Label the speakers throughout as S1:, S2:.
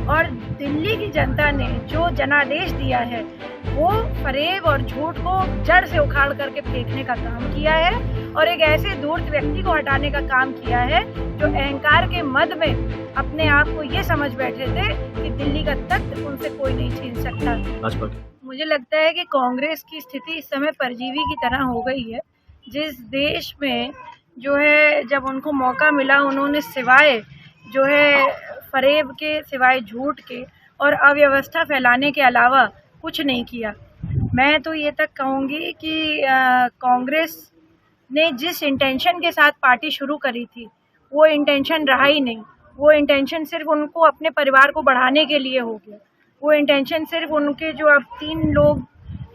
S1: और दिल्ली की जनता ने जो जनादेश दिया है वो फरेब और झूठ को जड़ से उखाड़ करके फेंकने का काम किया है और एक ऐसे धूर्त व्यक्ति को हटाने का काम किया है जो अहंकार के मद में अपने आप को ये समझ बैठे थे कि दिल्ली का तख्त उनसे कोई नहीं छीन सकता। मुझे लगता है कि कांग्रेस की स्थिति इस समय परजीवी की तरह हो गई है। जिस देश में जो है जब उनको मौका मिला उन्होंने सिवाय जो है फरेब के, सिवाय झूठ के और अव्यवस्था फैलाने के अलावा कुछ नहीं किया। मैं तो ये तक कहूँगी कि कांग्रेस ने जिस इंटेंशन के साथ पार्टी शुरू करी थी वो इंटेंशन रहा ही नहीं। वो इंटेंशन सिर्फ उनको अपने परिवार को बढ़ाने के लिए हो गया। वो इंटेंशन सिर्फ उनके जो अब 3 लोग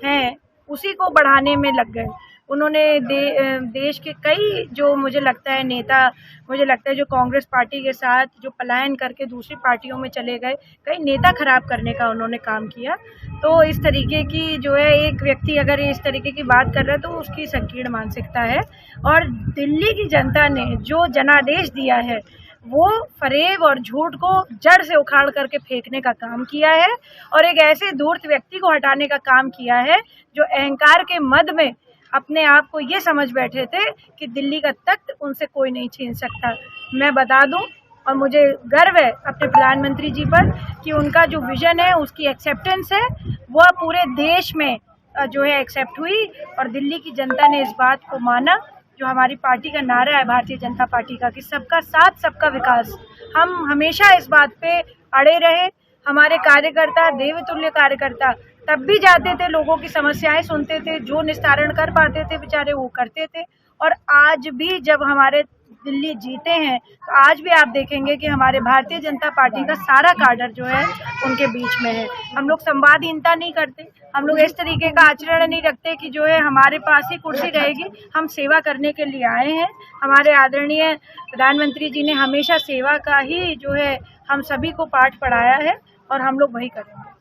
S1: हैं उसी को बढ़ाने में लग गए। उन्होंने देश के कई जो मुझे लगता है जो कांग्रेस पार्टी के साथ जो पलायन करके दूसरी पार्टियों में चले गए, कई नेता खराब करने का उन्होंने काम किया। तो इस तरीके की जो है एक व्यक्ति अगर इस तरीके की बात कर रहा है तो उसकी संकीर्ण मानसिकता है। और दिल्ली की जनता ने जो जनादेश दिया है वो फरेब और झूठ को जड़ से उखाड़ करके फेंकने का काम किया है और एक ऐसे धूर्त व्यक्ति को हटाने का काम किया है जो अहंकार के मद में अपने आप को ये समझ बैठे थे कि दिल्ली का तख्त उनसे कोई नहीं छीन सकता। मैं बता दूं और मुझे गर्व है अपने प्रधानमंत्री जी पर कि उनका जो विजन है, उसकी एक्सेप्टेंस है, वह पूरे देश में जो है एक्सेप्ट हुई और दिल्ली की जनता ने इस बात को माना। जो हमारी पार्टी का नारा है भारतीय जनता पार्टी का कि सबका साथ सबका विकास, हम हमेशा इस बात पे अड़े रहे। हमारे कार्यकर्ता, देवतुल्य कार्यकर्ता, तब भी जाते थे, लोगों की समस्याएं सुनते थे, जो निस्तारण कर पाते थे बेचारे वो करते थे। और आज भी जब हमारे दिल्ली जीते हैं तो आज भी आप देखेंगे कि हमारे भारतीय जनता पार्टी का सारा काडर जो है उनके बीच में है। हम लोग संवादहीनता नहीं करते, हम लोग इस तरीके का आचरण नहीं रखते कि जो है हमारे पास ही कुर्सी रहेगी। हम सेवा करने के लिए आए हैं। हमारे आदरणीय प्रधानमंत्री जी ने हमेशा सेवा का ही जो है हम सभी को पाठ पढ़ाया है और हम लोग वही करेंगे।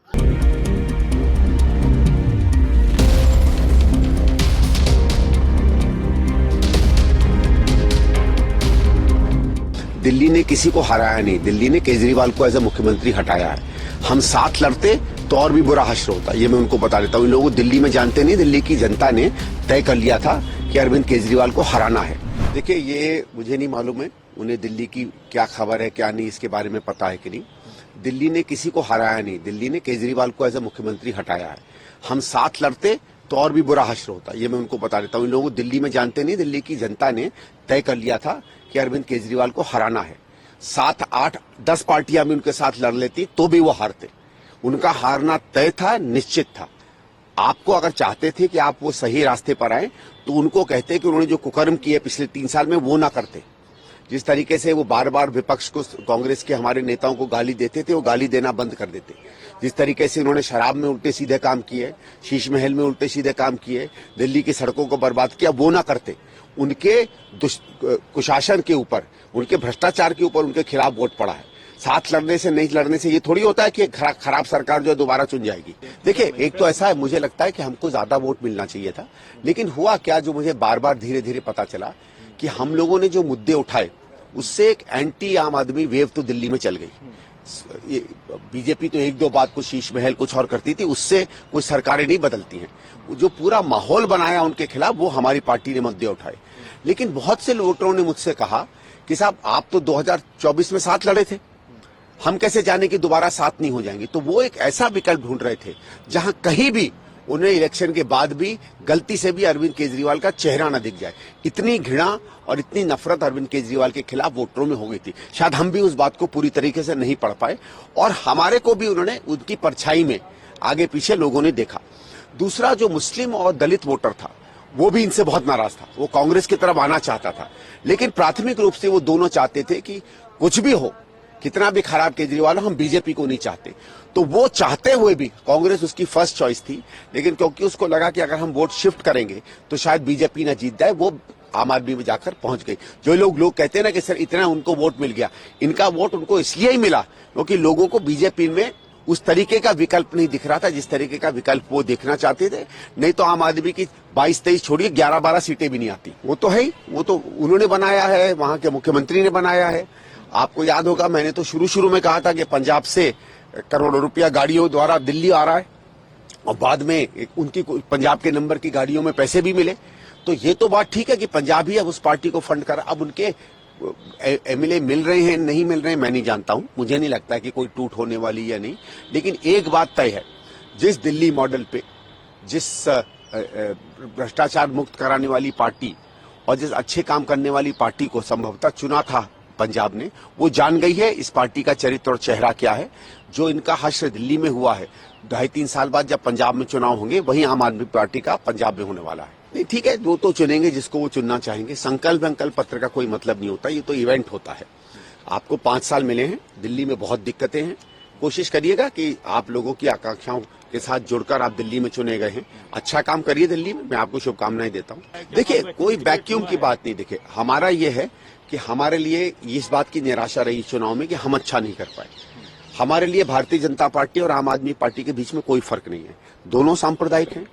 S2: दिल्ली ने किसी को हराया नहीं, दिल्ली ने केजरीवाल को एज ए मुख्यमंत्री हटाया है। हम साथ लड़ते तो और भी बुरा हश्र होता, ये मैं उनको बता देता हूँ। इन लोगों को दिल्ली में जानते नहीं, दिल्ली की जनता ने तय कर लिया था कि अरविंद केजरीवाल को हराना है। देखिए, ये मुझे नहीं मालूम है उन्हें दिल्ली की क्या खबर है क्या नहीं, इसके बारे में पता है कि नहीं। दिल्ली ने किसी को हराया नहीं, दिल्ली ने केजरीवाल को एज ए मुख्यमंत्री हटाया है। हम साथ लड़ते तो और भी बुरा हश्र होता, ये मैं उनको बता देता हूँ। इन लोगों को दिल्ली में जानते नहीं, दिल्ली की जनता ने तय कर लिया था कि अरविंद केजरीवाल को हराना है। 7, 8, 10 पार्टियां भी उनके साथ लड़ लेती तो भी वो हारते। उनका हारना तय था, निश्चित था। आपको अगर चाहते थे कि आप वो सही रास्ते पर आए तो उनको कहते कि उन्होंने जो कुकर्म किए पिछले 3 साल में वो ना करते। जिस तरीके से वो बार बार विपक्ष को, कांग्रेस के हमारे नेताओं को गाली देते थे, वो गाली देना बंद कर देते। जिस तरीके से उन्होंने शराब में उल्टे सीधे काम किए, शीश महल में उल्टे सीधे काम किए, दिल्ली की सड़कों को बर्बाद किया, वो ना करते। उनके कुशासन के ऊपर, उनके भ्रष्टाचार के ऊपर उनके खिलाफ वोट पड़ा है। साथ लड़ने से नहीं लड़ने से ये थोड़ी होता है कि खराब सरकार जो है दोबारा चुन जाएगी। देखिए, एक तो ऐसा है, मुझे लगता है कि हमको ज्यादा वोट मिलना चाहिए था, लेकिन हुआ क्या, जो मुझे बार बार धीरे धीरे पता चला कि हम लोगों ने जो मुद्दे उठाए उससे एक एंटी आम आदमी वेव तो दिल्ली में चल गई। बीजेपी तो 1-2 बात को, शीश महल कुछ और करती थी, उससे कोई सरकारें नहीं बदलती हैं। जो पूरा माहौल बनाया उनके खिलाफ, वो हमारी पार्टी ने मुद्दे उठाए। लेकिन बहुत से वोटरों ने मुझसे कहा कि साहब, आप तो 2024 में साथ लड़े थे, हम कैसे जाने कि दोबारा साथ नहीं हो जाएंगे। तो वो एक ऐसा विकल्प ढूंढ रहे थे जहां कहीं भी उन्हें इलेक्शन के बाद भी गलती से भी अरविंद केजरीवाल का चेहरा न दिख जाए। इतनी घृणा और इतनी नफरत अरविंद केजरीवाल के खिलाफ वोटरों में हो गई थी। शायद हम भी उस बात को पूरी तरीके से नहीं पढ़ पाए और हमारे को भी उन्होंने उनकी परछाई में आगे पीछे लोगों ने देखा। दूसरा, जो मुस्लिम और दलित वोटर था वो भी इनसे बहुत नाराज था, वो कांग्रेस की तरफ आना चाहता था। लेकिन प्राथमिक रूप से वो दोनों चाहते थे कि कुछ भी हो, कितना भी खराब केजरीवाल हो, हम बीजेपी को नहीं चाहते। तो वो चाहते हुए भी कांग्रेस उसकी फर्स्ट चॉइस थी, लेकिन क्योंकि उसको लगा कि अगर हम वोट शिफ्ट करेंगे तो शायद बीजेपी ना जीत जाए, वो आम आदमी में जाकर पहुंच गई। जो लोग कहते हैं ना कि सर इतना उनको वोट मिल गया, इनका वोट उनको इसलिए ही मिला क्योंकि लोगों को बीजेपी में उस तरीके का विकल्प नहीं दिख रहा था जिस तरीके का विकल्प वो देखना चाहते थे। नहीं तो आम आदमी की 22-23 छोड़िए 11-12 सीटें भी नहीं आती। वो तो है ही, वो तो उन्होंने बनाया है, वहां के मुख्यमंत्री ने बनाया है। आपको याद होगा, मैंने तो शुरू में कहा था कि पंजाब से करोड़ों रुपया गाड़ियों द्वारा दिल्ली आ रहा है और बाद में उनकी पंजाब के नंबर की गाड़ियों में पैसे भी मिले। तो ये तो बात ठीक है कि पंजाब ही अब उस पार्टी को फंड कर, अब उनके एमएलए मिल रहे हैं नहीं मिल रहे हैं मैं नहीं जानता हूं, मुझे नहीं लगता कि कोई टूट होने वाली या नहीं। लेकिन एक बात तय है, जिस दिल्ली मॉडल पे, जिस भ्रष्टाचार मुक्त कराने वाली पार्टी और जिस अच्छे काम करने वाली पार्टी को संभवतः चुना था पंजाब ने, वो जान गई है इस पार्टी का चरित्र और चेहरा क्या है। जो इनका हश्र दिल्ली में हुआ है, 2.5-3 साल बाद जब पंजाब में चुनाव होंगे, वही आम आदमी पार्टी का पंजाब में होने वाला है। नहीं ठीक है, वो तो चुनेंगे जिसको वो चुनना चाहेंगे। संकल्प पत्र का कोई मतलब नहीं होता, ये तो इवेंट होता है। आपको 5 साल मिले हैं, दिल्ली में बहुत दिक्कतें हैं, कोशिश करिएगा कि आप लोगों की आकांक्षाओं के साथ जुड़कर आप दिल्ली में चुने गए हैं, अच्छा काम करिए दिल्ली में, मैं आपको शुभकामनाएं देता हूं। देखिए कोई वैक्यूम की बात नहीं, देखिए हमारा ये है कि हमारे लिए इस बात की निराशा रही चुनाव में कि हम अच्छा नहीं कर पाए। हमारे लिए भारतीय जनता पार्टी और आम आदमी पार्टी के बीच में कोई फर्क नहीं है, दोनों सांप्रदायिक हैं,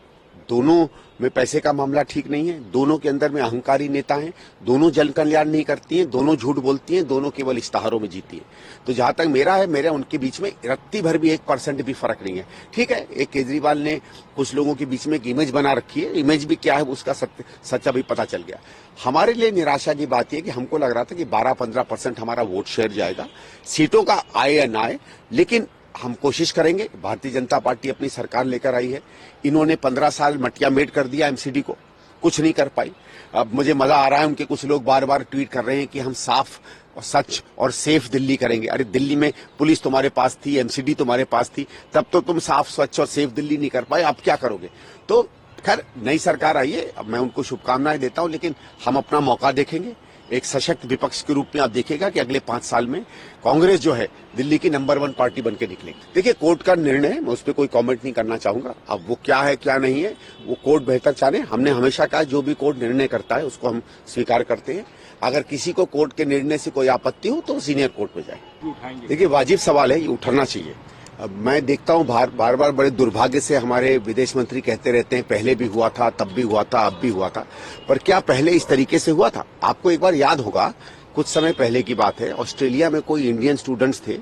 S2: दोनों में पैसे का मामला ठीक नहीं है, दोनों के अंदर में अहंकारी नेता हैं, दोनों जन कल्याण नहीं करती हैं, दोनों झूठ बोलती हैं, दोनों केवल इश्तहारों में जीती हैं। तो जहां तक मेरा है, मेरे उनके बीच में रत्ती भर भी 1% भी फर्क नहीं है। ठीक है, एक केजरीवाल ने कुछ लोगों के बीच में एक इमेज बना रखी है, इमेज भी क्या है उसका सच अभी पता चल गया। हमारे लिए निराशा की बात यह कि हमको लग रहा था कि 12-15% हमारा वोट शेयर जाएगा, सीटों का आए या ना आए, लेकिन हम कोशिश करेंगे। भारतीय जनता पार्टी अपनी सरकार लेकर आई है, इन्होंने 15 साल मटिया मेट कर दिया एमसीडी को, कुछ नहीं कर पाई। अब मुझे मजा आ रहा है, उनके कुछ लोग बार बार ट्वीट कर रहे हैं कि हम साफ और सच और सेफ दिल्ली करेंगे। अरे दिल्ली में पुलिस तुम्हारे पास थी, एमसीडी तुम्हारे पास थी, तब तो तुम साफ स्वच्छ और सेफ दिल्ली नहीं कर पाए, अब क्या करोगे। तो खैर नई सरकार आई है, अब मैं उनको शुभकामनाएं देता हूं, लेकिन हम अपना मौका देखेंगे। एक सशक्त विपक्ष के रूप में आप देखिएगा कि अगले 5 साल में कांग्रेस जो है दिल्ली की नंबर 1 पार्टी बनकर निकलेगी। देखिए कोर्ट का निर्णय है, मैं उस पर कोई कमेंट नहीं करना चाहूंगा। अब वो क्या है क्या नहीं है वो कोर्ट बेहतर जाने। हमने हमेशा कहा जो भी कोर्ट निर्णय करता है उसको हम स्वीकार करते हैं। अगर किसी को कोर्ट के निर्णय से कोई आपत्ति हो तो सीनियर कोर्ट में जाए। देखिए वाजिब सवाल है, ये उठाना चाहिए। अब मैं देखता हूं बार बार बड़े दुर्भाग्य से हमारे विदेश मंत्री कहते रहते हैं पहले भी हुआ था, तब भी हुआ था, अब भी हुआ था, पर क्या पहले इस तरीके से हुआ था? आपको एक बार याद होगा, कुछ समय पहले की बात है, ऑस्ट्रेलिया में कोई इंडियन स्टूडेंट्स थे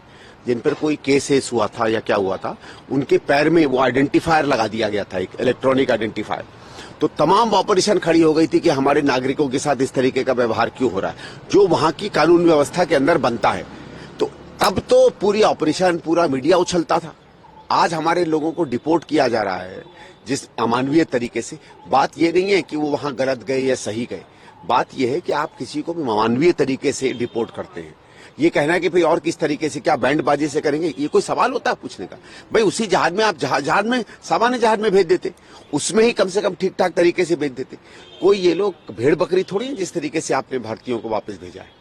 S2: जिन पर कोई केस हुआ था या क्या हुआ था, उनके पैर में वो आइडेंटिफायर लगा दिया गया था, एक इलेक्ट्रॉनिक आइडेंटिफायर। तो तमाम ऑपरेशन खड़ी हो गई थी कि हमारे नागरिकों के साथ इस तरीके का व्यवहार क्यों हो रहा है, जो वहां की कानून व्यवस्था के अंदर बनता है। तब तो पूरी ऑपरेशन, पूरा मीडिया उछलता था। आज हमारे लोगों को डिपोर्ट किया जा रहा है जिस अमानवीय तरीके से। बात ये नहीं है कि वो वहां गलत गए या सही गए, बात ये है कि आप किसी को भी अमानवीय तरीके से डिपोर्ट करते हैं। ये कहना कि भाई और किस तरीके से, क्या बैंडबाजी से करेंगे, ये कोई सवाल होता है पूछने का? भाई उसी जहाज में आप जहाज में सामान्य जहाज में भेज देते, उसमें ही कम से कम ठीक ठाक तरीके से भेज देते। कोई ये लोग भेड़ बकरी थोड़ी है जिस तरीके से आपने भारतीयों को वापस भेजा है।